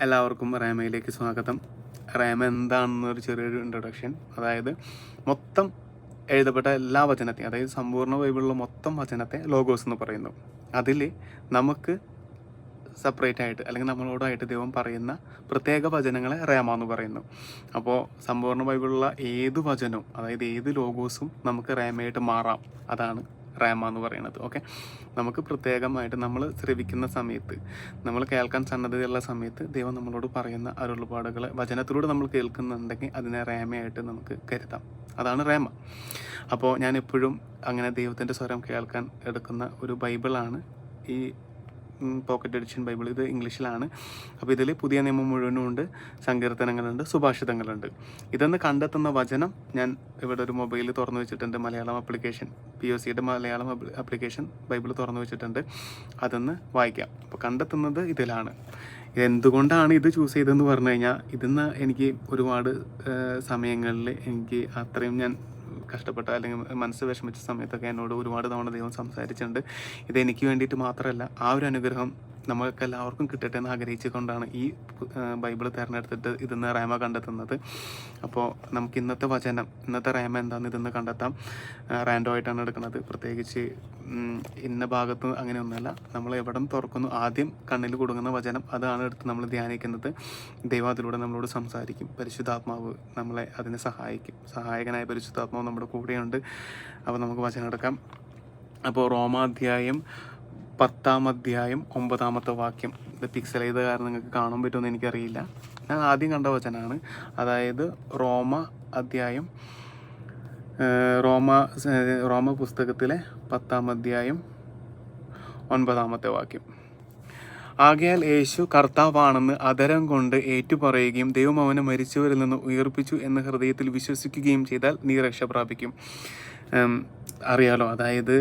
എല്ലാവർക്കും റേമയിലേക്ക് സ്വാഗതം. റേമ എന്താണെന്നൊരു ചെറിയൊരു ഇൻട്രൊഡക്ഷൻ. അതായത് മൊത്തം എഴുതപ്പെട്ട എല്ലാ വചനത്തെയും, അതായത് സമ്പൂർണ്ണ ബൈബിളിലെ മൊത്തം വചനത്തെ ലോഗോസ് എന്ന് പറയുന്നു. അതിൽ നമുക്ക് സെപ്പറേറ്റ് ആയിട്ട് അല്ലെങ്കിൽ നമ്മളോടായിട്ട് ദൈവം പറയുന്ന പ്രത്യേക വചനങ്ങളെ റേമ എന്ന് പറയുന്നു. അപ്പോൾ സമ്പൂർണ്ണ ബൈബിളിലുള്ള ഏത് വചനവും, അതായത് ഏത് ലോഗോസും നമുക്ക് റേമയായിട്ട് മാറാം. അതാണ് റേമ എന്ന് പറയുന്നത്. ഓക്കെ, നമുക്ക് പ്രത്യേകമായിട്ട് നമ്മൾ ശ്രവിക്കുന്ന സമയത്ത്, നമ്മൾ കേൾക്കാൻ സന്നദ്ധതയുള്ള സമയത്ത് ദൈവം നമ്മളോട് പറയുന്ന അരുളപ്പാടുകൾ വചനത്തിലൂടെ നമ്മൾ കേൾക്കുന്നുണ്ടെങ്കിൽ അതിനെ റേമയായിട്ട് നമുക്ക് കരുതാം. അതാണ് റേമ. അപ്പോൾ ഞാൻ എപ്പോഴും അങ്ങനെ ദൈവത്തിൻ്റെ സ്വരം കേൾക്കാൻ എടുക്കുന്ന ഒരു ബൈബിളാണ് ഈ പോക്കറ്റ് എഡിഷൻ ബൈബിൾ. ഇത് ഇംഗ്ലീഷിലാണ്. അപ്പോൾ ഇതിൽ പുതിയ നിയമം മുഴുവനും ഉണ്ട്, സങ്കീർത്തനങ്ങളുണ്ട്, സുഭാഷിതങ്ങളുണ്ട്. ഇതെന്ന് കണ്ടെത്തുന്ന വചനം ഞാൻ ഇവിടെ ഒരു മൊബൈൽ തുറന്നു വെച്ചിട്ടുണ്ട്. മലയാളം ആപ്ലിക്കേഷൻ, POCയുടെ മലയാളം ആപ്ലിക്കേഷൻ ബൈബിൾ തുറന്നു വെച്ചിട്ടുണ്ട്. അതൊന്ന് വായിക്കാം. അപ്പോൾ കണ്ടെത്തുന്നത് ഇതിലാണ്. എന്തുകൊണ്ടാണ് ഇത് ചൂസ് ചെയ്തതെന്ന് പറഞ്ഞു കഴിഞ്ഞാൽ, ഇതിന്ന് എനിക്ക് ഒരുപാട് സമയങ്ങളിൽ എനിക്ക് അത്രയും ഞാൻ കഷ്ടപ്പെട്ട അല്ലെങ്കിൽ മനസ്സ് വിഷമിച്ച സമയത്തൊക്കെ എന്നോട് ഒരുപാട് തവണ ദൈവം സംസാരിച്ചിട്ടുണ്ട്. ഇതെനിക്ക് വേണ്ടിയിട്ട് മാത്രമല്ല, ആ ഒരു അനുഗ്രഹം നമ്മൾക്ക് എല്ലാവർക്കും കിട്ടട്ടെ എന്ന് ആഗ്രഹിച്ചുകൊണ്ടാണ് ഈ ബൈബിൾ തിരഞ്ഞെടുത്തിട്ട് ഇതിന്ന് റേമ കണ്ടെത്തുന്നത്. അപ്പോൾ നമുക്ക് ഇന്നത്തെ വചനം, ഇന്നത്തെ റേമ എന്താണെന്ന് ഇതെന്ന് കണ്ടെത്താം. റാൻഡോ ആയിട്ടാണ് എടുക്കുന്നത്. പ്രത്യേകിച്ച് ഇന്ന ഭാഗത്ത് അങ്ങനെയൊന്നുമല്ല. നമ്മൾ എവിടെ തുറക്കുന്നു ആദ്യം കണ്ണിൽ കൊടുക്കുന്ന വചനം അതാണ് എടുത്ത് നമ്മൾ ധ്യാനിക്കുന്നത്. ദൈവം അതിലൂടെ നമ്മളോട് സംസാരിക്കും. പരിശുദ്ധാത്മാവ് നമ്മളെ അതിന് സഹായിക്കും. സഹായകനായ പരിശുദ്ധാത്മാവ് നമ്മുടെ കൂടെയുണ്ട്. അപ്പോൾ നമുക്ക് വചനം എടുക്കാം. അപ്പോൾ റോമാധ്യായം 10-9 വാക്യം. ഇത് പിക്സൽ ചെയ്ത കാരണം നിങ്ങൾക്ക് കാണാൻ പറ്റുമെന്ന് എനിക്കറിയില്ല. ഞാൻ ആദ്യം കണ്ട വചനമാണ്. അതായത് റോമ പുസ്തകത്തിലെ 10-9 വാക്യം. ആകയാൽ യേശു കർത്താവാണെന്ന് അധരം കൊണ്ട് ഏറ്റുപറയുകയും ദൈവം അവനെ മരിച്ചവരിൽ നിന്ന് ഉയർപ്പിച്ചു എന്ന് ഹൃദയത്തിൽ വിശ്വസിക്കുകയും ചെയ്താൽ നീ രക്ഷ പ്രാപിക്കും. അറിയാലോ, അതായത്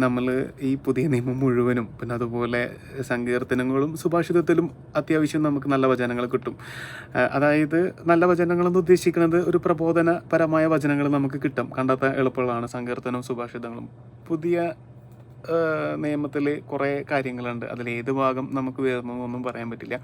നമ്മൾ ഈ പുതിയ നിയമം മുഴുവനും, പിന്നെ അതുപോലെ സങ്കീർത്തനങ്ങളും സുഭാഷിതത്തിലും അത്യാവശ്യം നമുക്ക് നല്ല വചനങ്ങൾ കിട്ടും. അതായത് നല്ല വചനങ്ങളെന്ന് ഉദ്ദേശിക്കുന്നത് ഒരു പ്രബോധനപരമായ വചനങ്ങൾ നമുക്ക് കിട്ടും. കണ്ടെത്താൻ എളുപ്പമുള്ളതാണ് സങ്കീർത്തനവും സുഭാഷിതങ്ങളും. പുതിയ നിയമത്തിൽ കുറേ കാര്യങ്ങളുണ്ട്. അതിൽ ഏത് ഭാഗം നമുക്ക് വരുന്നതൊന്നും പറയാൻ പറ്റില്ല.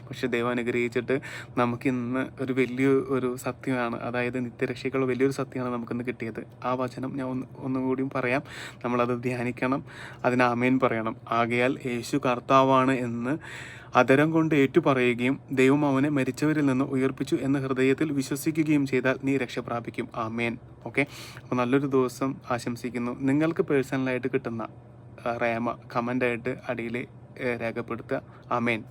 പക്ഷെ ദൈവം അനുഗ്രഹിച്ചിട്ട് നമുക്കിന്ന് ഒരു വലിയൊരു സത്യമാണ്, അതായത് നിത്യരക്ഷയ്ക്കുള്ള വലിയൊരു സത്യമാണ് നമുക്കിന്ന് കിട്ടിയത്. ആ വചനം ഞാൻ ഒന്നുകൂടിയും പറയാം. നമ്മളത് ധ്യാനിക്കണം, അതിന് ആമേൻ പറയണം. ആകയാൽ യേശു കർത്താവാണ് എന്ന് അധരം കൊണ്ട് ഏറ്റുപറയുകയും ദൈവം അവനെ മരിച്ചവരിൽ നിന്ന് ഉയർപ്പിച്ചു എന്ന് ഹൃദയത്തിൽ വിശ്വസിക്കുകയും ചെയ്താൽ നീ രക്ഷ പ്രാപിക്കും. ആമേൻ. ഓക്കെ, അപ്പോൾ നല്ലൊരു ദിവസം ആശംസിക്കുന്നു. നിങ്ങൾക്ക് പേഴ്സണലായിട്ട് കിട്ടുന്ന റേമ കമൻ്റായിട്ട് അടിയിൽ രേഖപ്പെടുത്തുക. ആമേൻ.